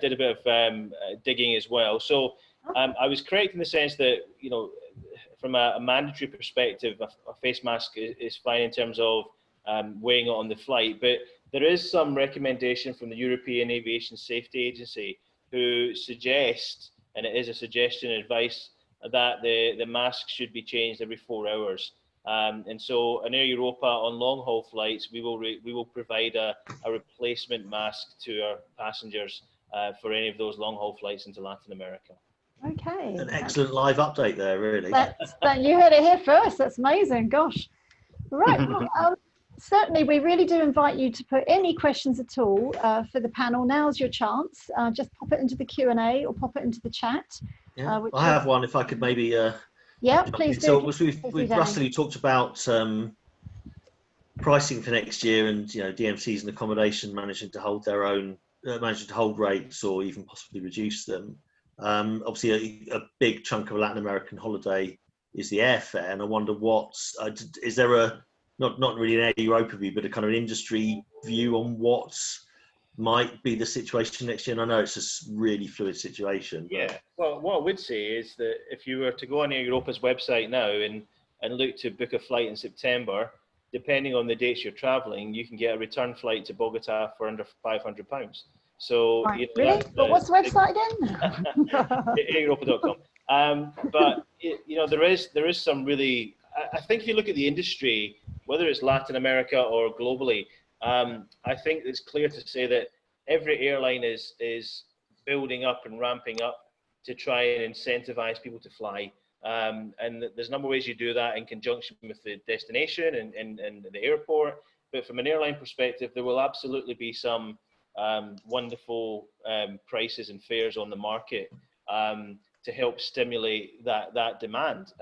did a bit of digging as well. So I was correct in the sense that, you know, from a mandatory perspective, a face mask is fine in terms of wearing it on the flight. But there is some recommendation from the European Aviation Safety Agency who suggest, and it is a suggestion and advice, that the mask should be changed every 4 hours. And so on Air Europa, on long-haul flights, we will provide a replacement mask to our passengers for any of those long-haul flights into Latin America. Okay. An excellent live update there, really. You heard it here first. That's amazing. Gosh. Right. Well, certainly, we really do invite you to put any questions at all for the panel. Now's your chance. Just pop it into the Q&A or pop it into the chat. Yeah, I have one. If I could maybe. Yeah, please do. So with Russell, you talked about pricing for next year, and DMCs and accommodation managing to hold their own, managing to hold rates or even possibly reduce them. Obviously, a big chunk of a Latin American holiday is the airfare, and I wonder is there a not really an Air Europa view, but a kind of an industry view on what might be the situation next year? And I know it's a really fluid situation. Yeah. Well, what I would say is that if you were to go on Air Europa's website now and look to book a flight in September, depending on the dates you're traveling, you can get a return flight to Bogota for under £500. So right. Really? But what's the website again? aireuropa.com. But there is some really. I think if you look at the industry, whether it's Latin America or globally, I think it's clear to say that every airline is building up and ramping up to try and incentivize people to fly. And there's a number of ways you do that in conjunction with the destination and the airport. But from an airline perspective, there will absolutely be some wonderful prices and fares on the market to help stimulate that demand.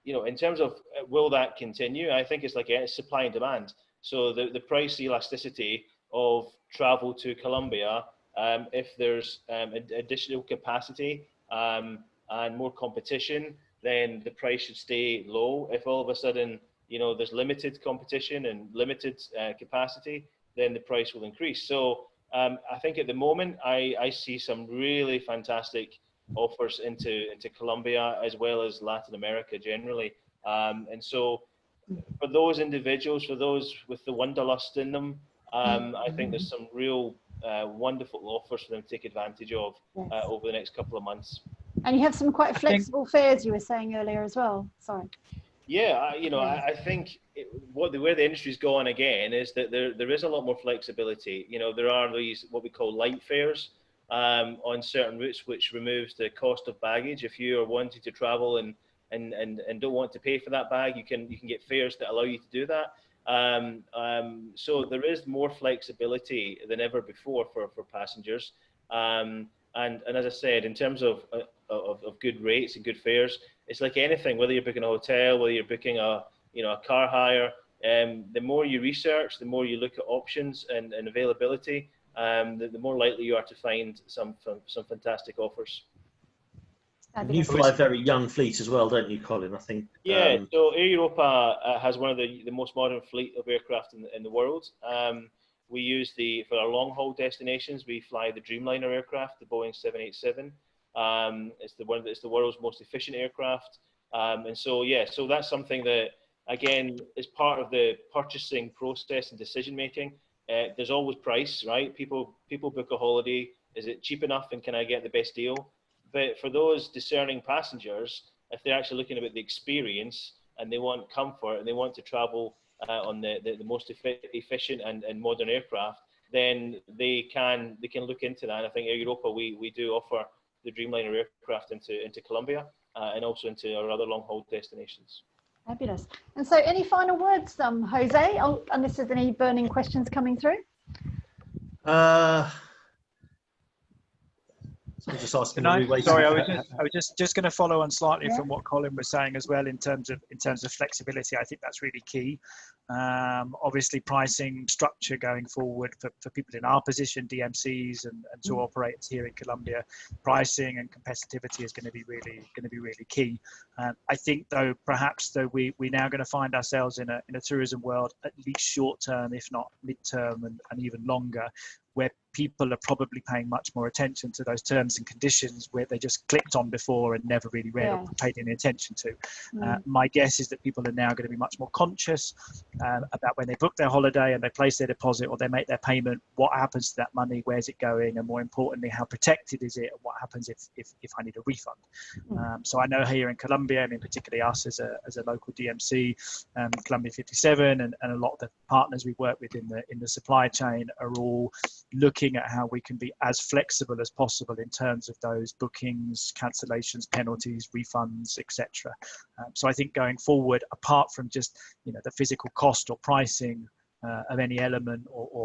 In terms of will that continue, I think it's like supply and demand. So the price elasticity of travel to Colombia, if there's additional capacity and more competition, then the price should stay low. If all of a sudden, there's limited competition and limited capacity, then the price will increase. So I think at the moment, I see some really fantastic offers into Colombia as well as Latin America generally. And so for those individuals, for those with the wanderlust in them, I think there's some real wonderful offers for them to take advantage of over the next couple of months. And you have some quite flexible fares, you were saying earlier as well. Sorry. Yeah, I think where the industry's gone again is that there is a lot more flexibility. There are these what we call light fares on certain routes, which removes the cost of baggage. If you are wanting to travel and don't want to pay for that bag, you can get fares that allow you to do that. So there is more flexibility than ever before for passengers. And as I said, in terms of good rates and good fares, it's like anything. Whether you're booking a hotel, whether you're booking a car hire, the more you research, the more you look at options and availability, the more likely you are to find some fantastic offers. And you fly a very young fleet as well, don't you, Colin? I think. Yeah. So Air Europa has one of the most modern fleet of aircraft in the world. We use for our long haul destinations, we fly the Dreamliner aircraft, the Boeing 787. It's the world's most efficient aircraft. And so that's something that, again, is part of the purchasing process and decision making. There's always price, right? People book a holiday. Is it cheap enough, and can I get the best deal? But for those discerning passengers, if they're actually looking at the experience and they want comfort and they want to travel on the most efficient and modern aircraft, then they can look into that. And I think Air Europa, we do offer the Dreamliner aircraft into Colombia and also into our other long haul destinations. Fabulous. And so any final words, Jose, unless there's any burning questions coming through? So I'm just asking. Sorry, I was just going to follow on slightly from what Colin was saying as well in terms of flexibility. I think that's really key. Obviously, pricing structure going forward for people in our position, DMCs and tour operators here in Colombia, pricing and competitivity is going to be really key. I think perhaps we're now going to find ourselves in a tourism world, at least short term, if not mid term and even longer, where people are probably paying much more attention to those terms and conditions where they just clicked on before and never really read or paid any attention to. My guess is that people are now going to be much more conscious about when they book their holiday and they place their deposit or they make their payment, what happens to that money, where's it going, and more importantly, how protected is it, and what happens if I need a refund. So I know here in Colombia, I mean, particularly us as a local DMC, Colombia 57, and a lot of the partners we work with in the supply chain are all looking at how we can be as flexible as possible in terms of those bookings, cancellations, penalties, refunds, etc. So I think going forward, apart from just the physical cost or pricing of any element or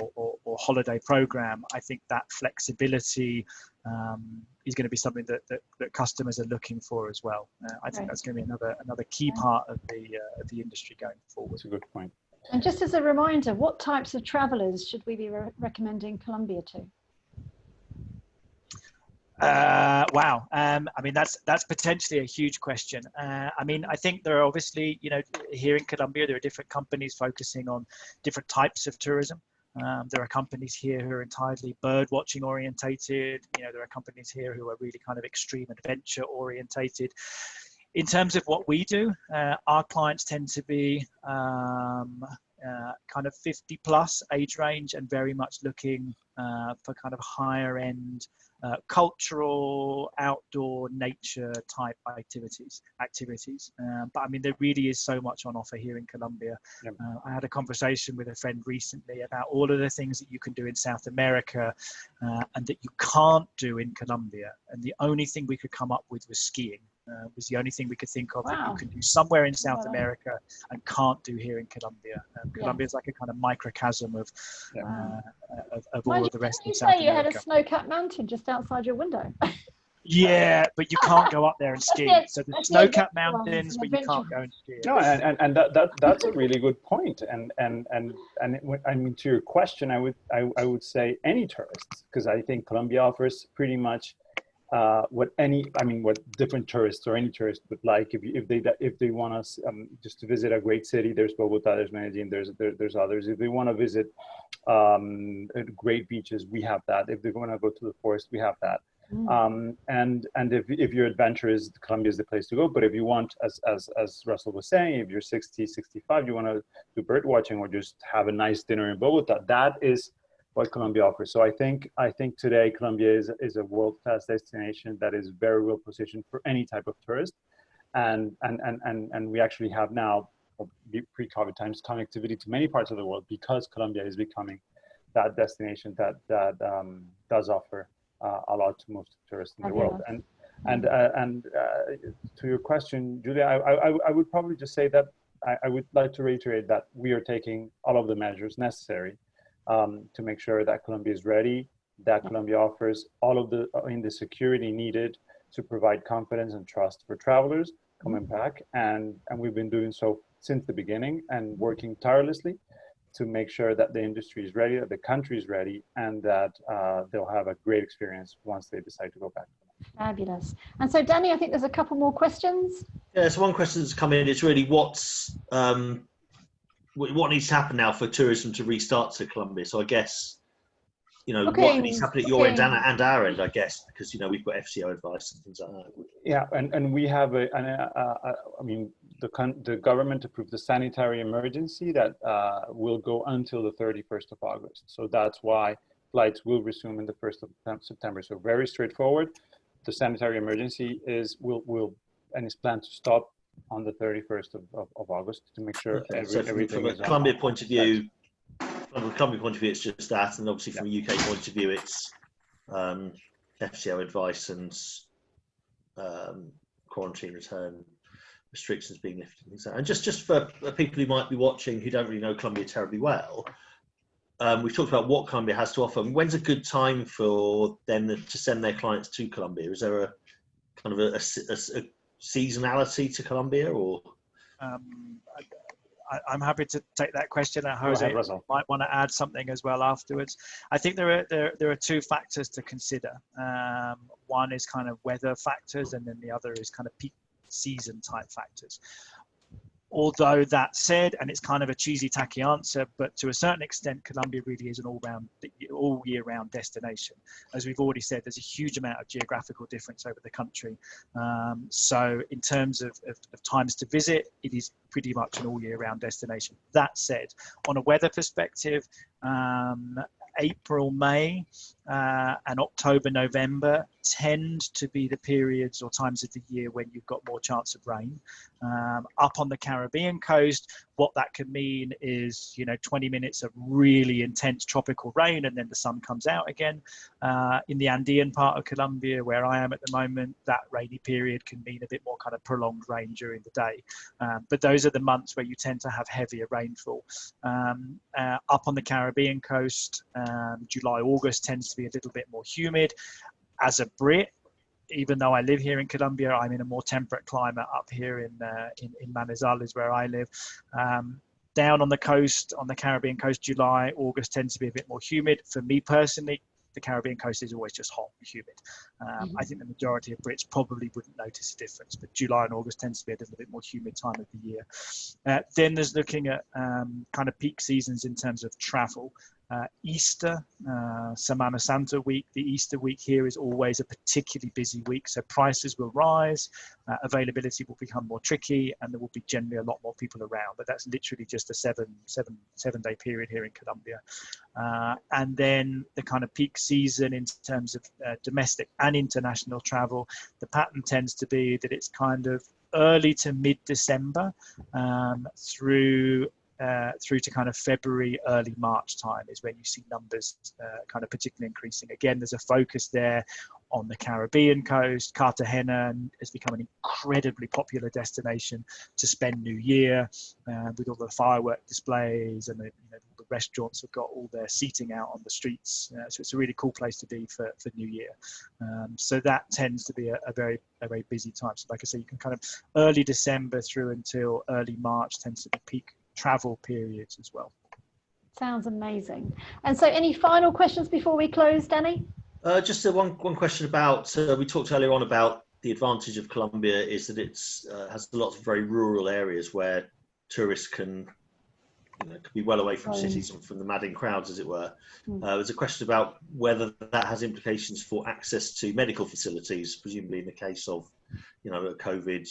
holiday program, I think that flexibility is going to be something that customers are looking for as well. I think that's going to be another key part of the industry going forward. That's a good point. And just as a reminder, what types of travelers should we be recommending Colombia to? Wow. I mean, that's potentially a huge question. I mean, I think there are obviously, here in Colombia, there are different companies focusing on different types of tourism. There are companies here who are entirely bird watching orientated. There are companies here who are really kind of extreme adventure orientated. In terms of what we do, our clients tend to be kind of 50 plus age range and very much looking for kind of higher end cultural, outdoor, nature type activities. But I mean, there really is so much on offer here in Colombia. Yep. I had a conversation with a friend recently about all of the things that you can do in South America and that you can't do in Colombia. And the only thing we could come up with was skiing. Was the only thing we could think of that you can do somewhere in South America and can't do here in Colombia. Colombia is like a kind of microcosm of all of the rest of South America. You had a snow-capped mountain just outside your window. Yeah, but you can't go up there and ski. So the snow-capped mountains, but you can't go and ski. No, and that's a really good point. And I mean, to your question, I would say any tourists, because I think Colombia offers pretty much what different tourists or any tourist would like. If they want us just to visit a great city, there's Bogota, there's Medellin, there's others. If they want to visit great beaches, we have that. If they want to go to the forest, we have that. And if your adventure is Colombia is the place to go. But if you want, as Russell was saying, if you're 60, 65, you want to do bird watching or just have a nice dinner in Bogota, what Colombia offers. So I think today Colombia is a world-class destination that is very well positioned for any type of tourist, and we actually have now, pre-COVID times, connectivity to many parts of the world, because Colombia is becoming that destination that does offer a lot to most tourists in the world. And to your question, Julia, I would probably just say that I would like to reiterate that we are taking all of the measures necessary to make sure that Colombia is ready, that Colombia offers all of the security needed to provide confidence and trust for travelers coming back. And we've been doing so since the beginning and working tirelessly to make sure that the industry is ready, that the country is ready, and that they'll have a great experience once they decide to go back. Fabulous. And so, Danny, I think there's a couple more questions. Yeah, so one question that's come in is really what needs to happen now for tourism to restart to Colombia. So I guess, what needs to happen at your end and our end, I guess, because, we've got FCO advice and things like that. Yeah, and we have the government approved the sanitary emergency that will go until the 31st of August. So that's why flights will resume in the 1st of September. So very straightforward. The sanitary emergency is planned to stop on the 31st of August to make sure everything from a Colombia point of view. From a Colombia point of view, it's just that, and obviously from a UK point of view, it's FCO advice and quarantine return restrictions being lifted and things like that. And just for people who might be watching who don't really know Colombia terribly well, we've talked about what Colombia has to offer. When's a good time for them to send their clients to Colombia? Is there a kind of a seasonality to Colombia, or? I'm happy to take that question. Jose might want to add something as well afterwards. I think there are two factors to consider. One is kind of weather factors, and then the other is kind of peak season type factors. Although that said, and it's kind of a cheesy, tacky answer, but to a certain extent, Colombia really is an all year round destination. As we've already said, there's a huge amount of geographical difference over the country. So in terms of times to visit, it is pretty much an all year round destination. That said, on a weather perspective, April, May, and October, November tend to be the periods or times of the year when you've got more chance of rain. Up on the Caribbean coast, what that could mean is, 20 minutes of really intense tropical rain, and then the sun comes out again. In the Andean part of Colombia, where I am at the moment, that rainy period can mean a bit more kind of prolonged rain during the day. But those are the months where you tend to have heavier rainfall. Up on the Caribbean coast, July, August tends to be a little bit more humid. As a Brit, even though I live here in Colombia, I'm in a more temperate climate up here in Manizal is where I live. Down on the coast, on the Caribbean coast, July, August tends to be a bit more humid. For me personally, the Caribbean coast is always just hot and humid. I think the majority of Brits probably wouldn't notice a difference, but July and August tends to be a little bit more humid time of the year. Then there's looking at kind of peak seasons in terms of travel. Easter, Semana Santa week, the Easter week here is always a particularly busy week, so prices will rise, availability will become more tricky, and there will be generally a lot more people around, but that's literally just a seven-day period here in Colombia. And then the kind of peak season in terms of domestic and international travel, the pattern tends to be that it's kind of early to mid-December through to kind of February, early March time is when you see numbers kind of particularly increasing. Again, there's a focus there on the Caribbean coast. Cartagena has become an incredibly popular destination to spend New Year with all the firework displays, and the restaurants have got all their seating out on the streets. So it's a really cool place to be for New Year. So that tends to be a very busy time. So like I say, you can kind of early December through until early March tends to be peak travel periods as well. Sounds amazing. And so any final questions before we close, Danny? Just one question about, we talked earlier on about the advantage of Colombia is that it's has lots of very rural areas where tourists can be well away from cities and from the madding crowds, as it were. There's a question about whether that has implications for access to medical facilities, presumably in the case of, a COVID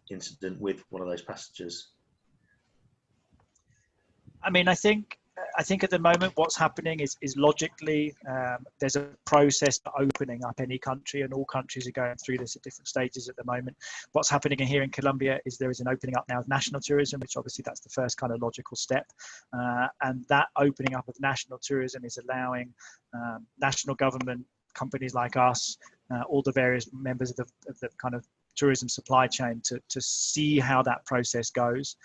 incident with one of those passengers. I mean, I think I think at the moment what's happening is logically there's a process for opening up any country, and all countries are going through this at different stages at the moment. What's happening here in Colombia is there is an opening up now of national tourism, which obviously that's the first kind of logical step. And that opening up of national tourism is allowing national government, companies like us, all the various members of the kind of tourism supply chain to see how that process goes.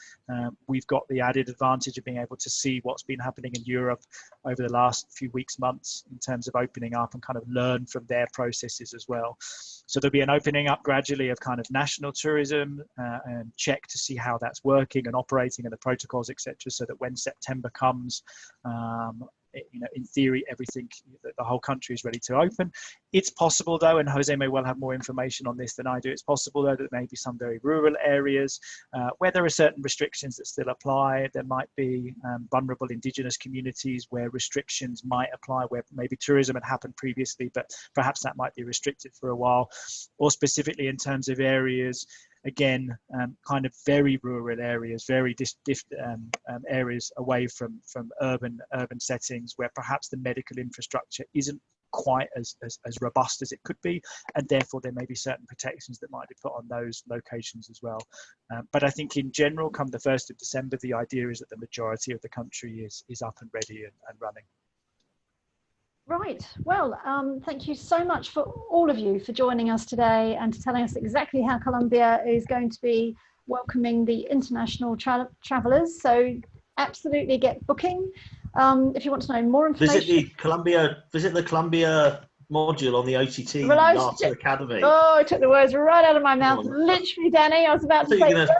We've got the added advantage of being able to see what's been happening in Europe over the last few weeks, months, in terms of opening up and kind of learn from their processes as well. So there'll be an opening up gradually of kind of national tourism and check to see how that's working and operating and the protocols, etc., so that when September comes, in theory, everything, the whole country is ready to open. It's possible though, and Jose may well have more information on this than I do, it's possible though that maybe some very rural areas where there are certain restrictions that still apply. There might be vulnerable indigenous communities where restrictions might apply, where maybe tourism had happened previously, but perhaps that might be restricted for a while, or specifically in terms of areas, again, kind of very rural areas, very areas away from urban settings where perhaps the medical infrastructure isn't quite as robust as it could be, and therefore there may be certain protections that might be put on those locations as well. But I think in general, come the 1st of December, the idea is that the majority of the country is up and ready and running. Right. Well, thank you so much for all of you for joining us today and to telling us exactly how Colombia is going to be welcoming the international travelers. So absolutely get booking. If you want to know more information. Visit the Colombia module on the OTT Lata Academy. Oh, I took the words right out of my mouth. Literally, Danny, I was about to say, of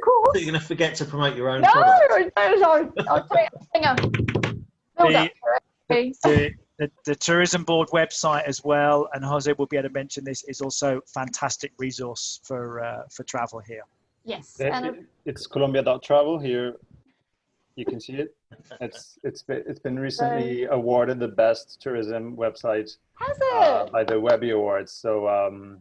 course. You're going to forget to promote your own product. I'll take The Tourism Board website as well, and Jose will be able to mention this, is also a fantastic resource for travel here. Yes. It's Colombia.travel here. You can see it. It's been recently awarded the best tourism website. Has it? By the Webby Awards. So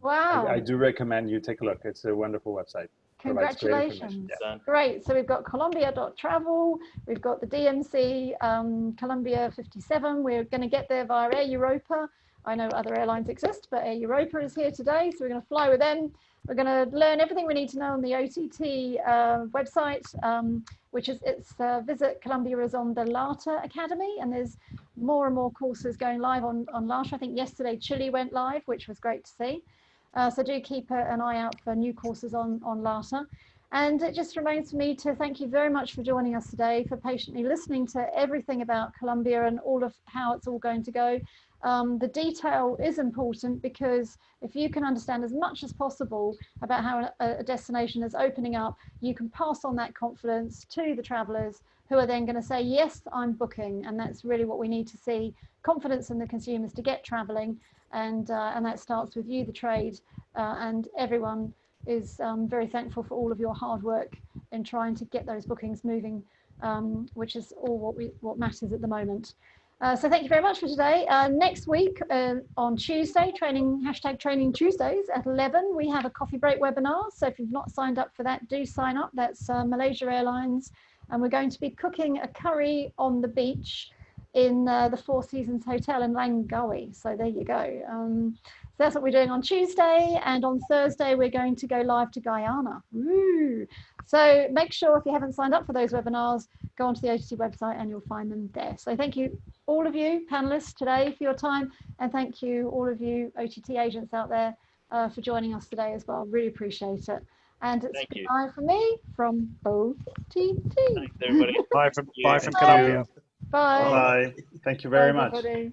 wow. I do recommend you take a look. It's a wonderful website. Congratulations. Yeah. Great. So we've got Colombia.travel, we've got the DMC Colombia 57. We're going to get there via Air Europa. I know other airlines exist, but Air Europa is here today, so we're going to fly with them. We're going to learn everything we need to know on the OTT website, which is Visit Colombia is on the Lata Academy, and there's more and more courses going live on Lata. I think yesterday Chile went live, which was great to see. So do keep an eye out for new courses on Lata. And it just remains for me to thank you very much for joining us today, for patiently listening to everything about Colombia and all of how it's all going to go. The detail is important, because if you can understand as much as possible about how a destination is opening up, you can pass on that confidence to the travelers, who are then going to say, yes, I'm booking. And that's really what we need to see, confidence in the consumers to get traveling. And that starts with you, the trade, and everyone is very thankful for all of your hard work in trying to get those bookings moving, which is all what matters at the moment. So thank you very much for today. Next week on Tuesday, #Training Tuesdays at 11, we have a coffee break webinar. So if you've not signed up for that, do sign up. That's Malaysia Airlines, and we're going to be cooking a curry on the beach in the Four Seasons Hotel in Langkawi. So there you go. So that's what we're doing on Tuesday, and on Thursday we're going to go live to Guyana. Woo! So make sure, if you haven't signed up for those webinars, go onto the OTT website and you'll find them there. So thank you, all of you panelists today, for your time, and thank you all of you OTT agents out there for joining us today as well. Really appreciate it. And it's goodbye from me from OTT. Thanks, everybody. Bye from Colombia. Bye. Bye. Thank you very much. Everybody.